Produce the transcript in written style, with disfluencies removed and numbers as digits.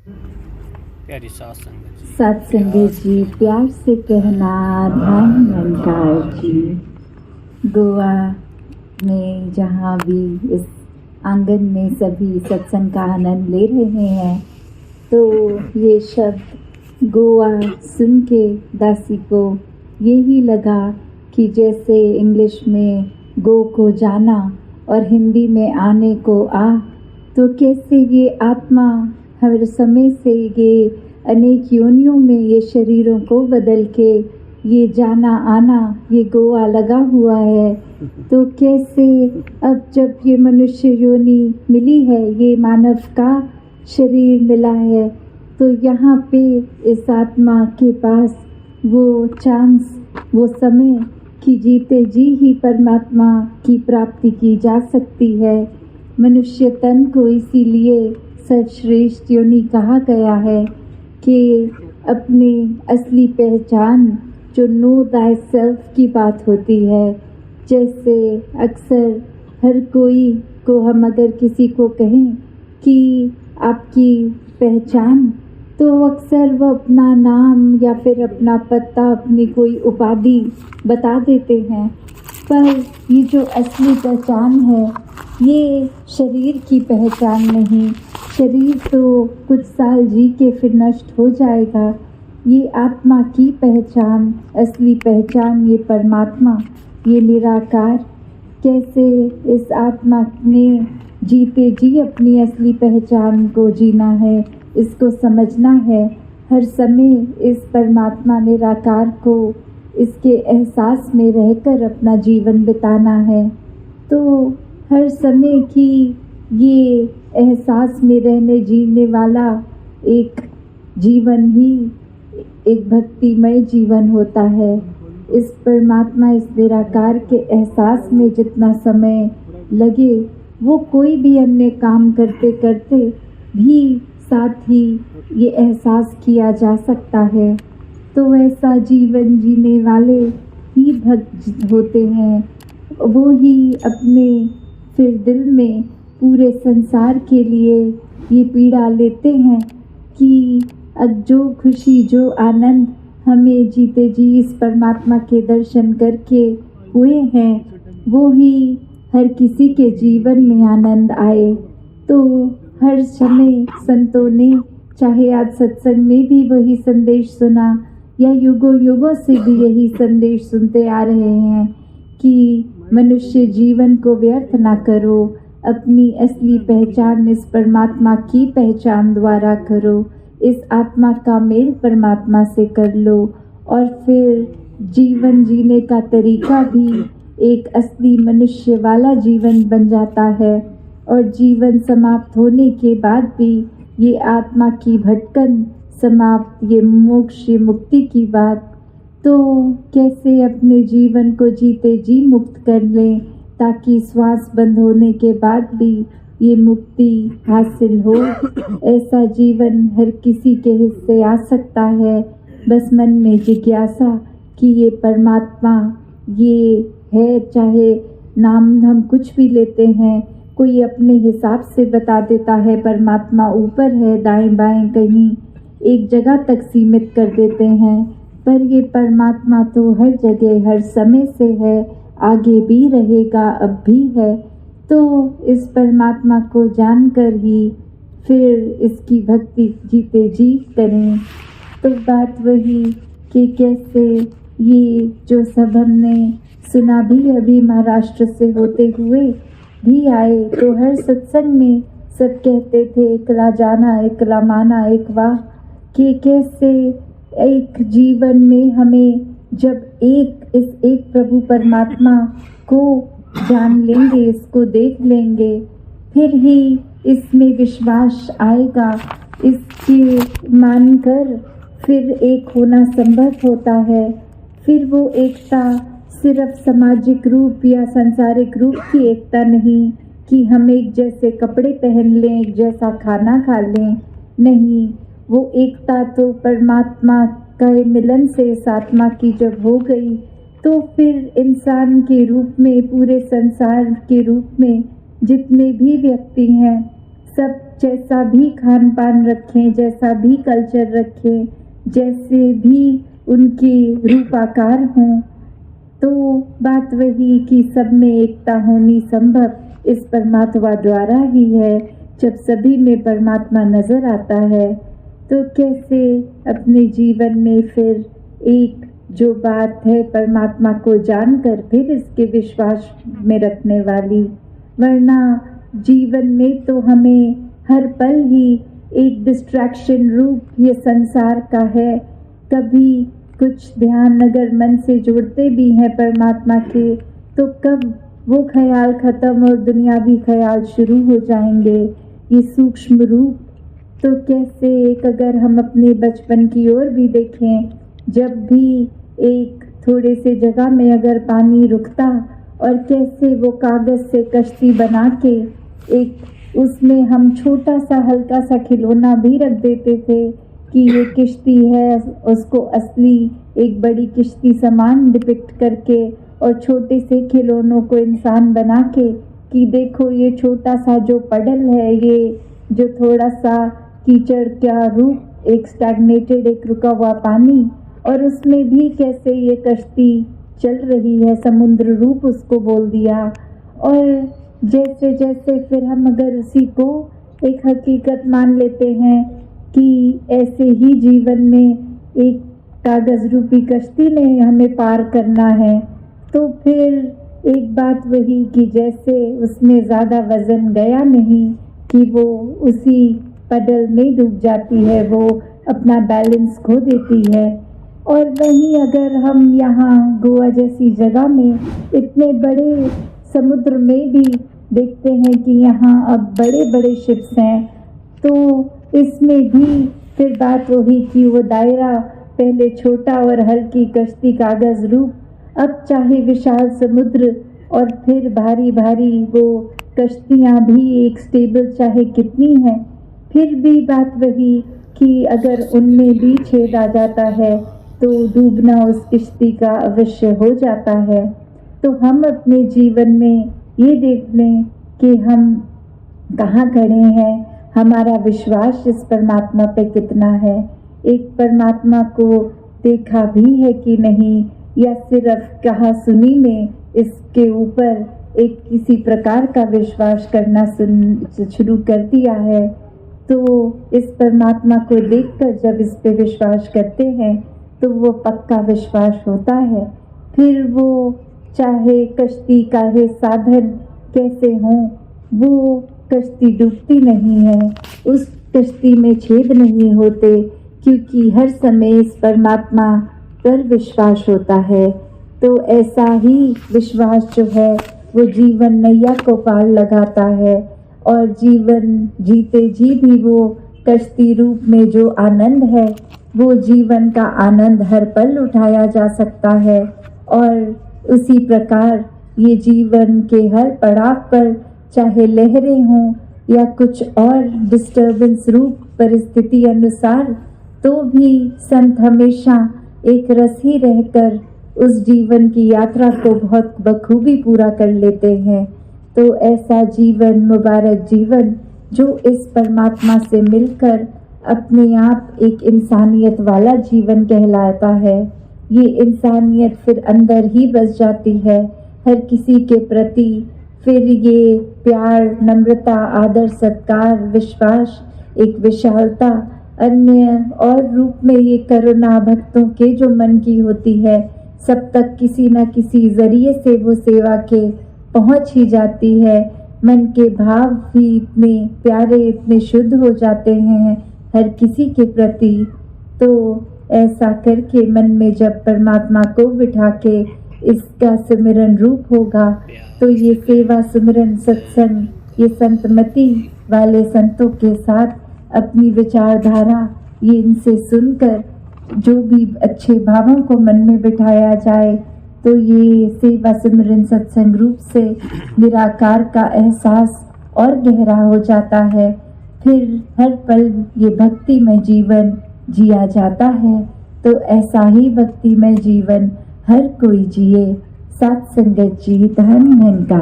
प्यारी सात संगत जी, सत्संगत जी, प्यार से कहना ध्यान निरंकार जी। गोवा में जहाँ भी इस आंगन में सभी सत्संग का आनंद ले रहे हैं, तो ये शब्द गोवा सुन के दासी को यही लगा कि जैसे इंग्लिश में गो को जाना और हिंदी में आने को आ, तो कैसे ये आत्मा हर समय से ये अनेक योनियों में ये शरीरों को बदल के ये जाना आना ये गोवा लगा हुआ है। तो कैसे अब जब ये मनुष्य योनि मिली है, ये मानव का शरीर मिला है, तो यहाँ पे इस आत्मा के पास वो चांस, वो समय कि जीते जी ही परमात्मा की प्राप्ति की जा सकती है। मनुष्य तन को इसीलिए सर्वश्रेष्ठ योनि कहा गया है कि अपनी असली पहचान जो नो दाई सेल्फ की बात होती है, जैसे अक्सर हर कोई को हम अगर किसी को कहें कि आपकी पहचान, तो अक्सर वो अपना नाम या फिर अपना पता, अपनी कोई उपाधि बता देते हैं। पर ये जो असली पहचान है, ये शरीर की पहचान नहीं। शरीर तो कुछ साल जी के फिर नष्ट हो जाएगा। ये आत्मा की पहचान, असली पहचान, ये परमात्मा, ये निराकार, कैसे इस आत्मा ने जीते जी अपनी असली पहचान को जीना है, इसको समझना है। हर समय इस परमात्मा निराकार को इसके एहसास में रहकर अपना जीवन बिताना है। तो हर समय की ये एहसास में रहने जीने वाला एक जीवन ही एक भक्तिमय जीवन होता है। इस परमात्मा, इस निराकार के एहसास में जितना समय लगे, वो कोई भी अन्य काम करते करते भी साथ ही ये एहसास किया जा सकता है। तो ऐसा जीवन जीने वाले ही भक्त होते हैं। वो ही अपने फिर दिल में पूरे संसार के लिए ये पीड़ा लेते हैं कि अब जो खुशी, जो आनंद हमें जीते जी इस परमात्मा के दर्शन करके हुए हैं, वो ही हर किसी के जीवन में आनंद आए। तो हर समय संतों ने, चाहे आज सत्संग में भी वही संदेश सुना या युगों युगों से भी यही संदेश सुनते आ रहे हैं कि मनुष्य जीवन को व्यर्थ ना करो, अपनी असली पहचान इस परमात्मा की पहचान द्वारा करो, इस आत्मा का मेल परमात्मा से कर लो, और फिर जीवन जीने का तरीका भी एक असली मनुष्य वाला जीवन बन जाता है। और जीवन समाप्त होने के बाद भी ये आत्मा की भटकन समाप्त, ये मोक्ष, ये मुक्ति की बात, तो कैसे अपने जीवन को जीते जी मुक्त कर लें, ताकि श्वास बंद होने के बाद भी ये मुक्ति हासिल हो। ऐसा जीवन हर किसी के हिस्से आ सकता है। बस मन में जिज्ञासा कि ये परमात्मा ये है, चाहे नाम हम कुछ भी लेते हैं, कोई अपने हिसाब से बता देता है परमात्मा ऊपर है, दाएं बाएं कहीं एक जगह तक सीमित कर देते हैं, पर ये परमात्मा तो हर जगह हर समय से है, आगे भी रहेगा, अब भी है। तो इस परमात्मा को जानकर ही फिर इसकी भक्ति जीते जी करें। तो बात वही कि कैसे ये जो सब हमने सुना भी अभी महाराष्ट्र से होते हुए भी आए, तो हर सत्संग में सब कहते थे एकला जाना एकला माना एक वाह, कि कैसे एक जीवन में हमें जब इस एक प्रभु परमात्मा को जान लेंगे, इसको देख लेंगे, फिर ही इसमें विश्वास आएगा, इसके मानकर फिर एक होना संभव होता है। फिर वो एकता सिर्फ सामाजिक रूप या सांसारिक रूप की एकता नहीं कि हम एक जैसे कपड़े पहन लें, एक जैसा खाना खा लें, नहीं, वो एकता तो परमात्मा का मिलन से इस आत्मा की जब हो गई, तो फिर इंसान के रूप में, पूरे संसार के रूप में जितने भी व्यक्ति हैं, सब जैसा भी खान पान रखें, जैसा भी कल्चर रखें, जैसे भी उनके रूप आकार हों, तो बात वही कि सब में एकता होनी संभव इस परमात्मा द्वारा ही है। जब सभी में परमात्मा नजर आता है तो कैसे अपने जीवन में फिर एक जो बात है परमात्मा को जानकर फिर इसके विश्वास में रखने वाली, वरना जीवन में तो हमें हर पल ही एक डिस्ट्रैक्शन रूप ये संसार का है। कभी कुछ ध्यान अगर मन से जोड़ते भी हैं परमात्मा के, तो कब वो ख्याल खत्म और दुनियावी ख्याल शुरू हो जाएंगे। ये सूक्ष्म रूप तो कैसे एक अगर हम अपने बचपन की ओर भी देखें, जब भी एक थोड़े से जगह में अगर पानी रुकता और कैसे वो कागज़ से कश्ती बना के एक उसमें हम छोटा सा हल्का सा खिलौना भी रख देते थे कि ये किश्ती है, उसको असली एक बड़ी किश्ती समान डिपिक्ट करके और छोटे से खिलौनों को इंसान बना के कि देखो ये छोटा सा जो पडल है, ये जो थोड़ा सा कीचड़ का रूप, एक स्टैग्नेटेड एक रुका हुआ पानी, और उसमें भी कैसे ये कश्ती चल रही है, समुद्र रूप उसको बोल दिया। और जैसे जैसे फिर हम अगर उसी को एक हकीकत मान लेते हैं कि ऐसे ही जीवन में एक कागज़ रूपी कश्ती ने हमें पार करना है, तो फिर एक बात वही कि जैसे उसमें ज़्यादा वज़न गया नहीं कि वो उसी पडल में डूब जाती है, वो अपना बैलेंस खो देती है। और वहीं अगर हम यहाँ गोवा जैसी जगह में इतने बड़े समुद्र में भी देखते हैं कि यहाँ अब बड़े बड़े शिप्स हैं, तो इसमें भी फिर बात वही कि वो दायरा पहले छोटा और हल्की कश्ती कागज़ रूप, अब चाहे विशाल समुद्र और फिर भारी भारी वो कश्तियाँ भी एक स्टेबल चाहे कितनी हैं, फिर भी बात वही कि अगर उनमें भी छेद आ जाता है तो डूबना उस किश्ती का अवश्य हो जाता है। तो हम अपने जीवन में ये देख लें कि हम कहाँ खड़े हैं, हमारा विश्वास इस परमात्मा पे कितना है, एक परमात्मा को देखा भी है कि नहीं, या सिर्फ कहा सुनी में इसके ऊपर एक किसी प्रकार का विश्वास करना शुरू कर दिया है। तो इस परमात्मा को देखकर जब इस पे विश्वास करते हैं तो वो पक्का विश्वास होता है। फिर वो चाहे कश्ती का है साधन कैसे हों, वो कश्ती डूबती नहीं है, उस कश्ती में छेद नहीं होते, क्योंकि हर समय इस परमात्मा पर विश्वास होता है। तो ऐसा ही विश्वास जो है वो जीवन नैया को पार लगाता है, और जीवन जीते जी भी वो कश्ती रूप में जो आनंद है, वो जीवन का आनंद हर पल उठाया जा सकता है। और उसी प्रकार ये जीवन के हर पड़ाव पर चाहे लहरें हों या कुछ और डिस्टर्बेंस रूप परिस्थिति अनुसार, तो भी संत हमेशा एक रसी रहकर उस जीवन की यात्रा को बहुत बखूबी पूरा कर लेते हैं। तो ऐसा जीवन, मुबारक जीवन, जो इस परमात्मा से मिलकर अपने आप एक इंसानियत वाला जीवन कहलाता है। ये इंसानियत फिर अंदर ही बस जाती है हर किसी के प्रति। फिर ये प्यार, नम्रता, आदर, सत्कार, विश्वास, एक विशालता, अन्य और रूप में ये करुणा भक्तों के जो मन की होती है, सब तक किसी न किसी जरिए से वो सेवा के पहुंच ही जाती है। मन के भाव भी इतने प्यारे, इतने शुद्ध हो जाते हैं हर किसी के प्रति। तो ऐसा करके मन में जब परमात्मा को बिठा के इसका सिमरन रूप होगा, तो ये सेवा, सिमरन, सत्संग, ये संतमति वाले संतों के साथ अपनी विचारधारा ये इनसे सुनकर जो भी अच्छे भावों को मन में बिठाया जाए, तो ये सेवा, सिमरन, सत्संग रूप से निराकार का एहसास और गहरा हो जाता है। फिर हर पल ये भक्तिमय जीवन जिया जाता है। तो ऐसा ही भक्तिमय जीवन हर कोई जिए। सात संगत जी, धन धन का।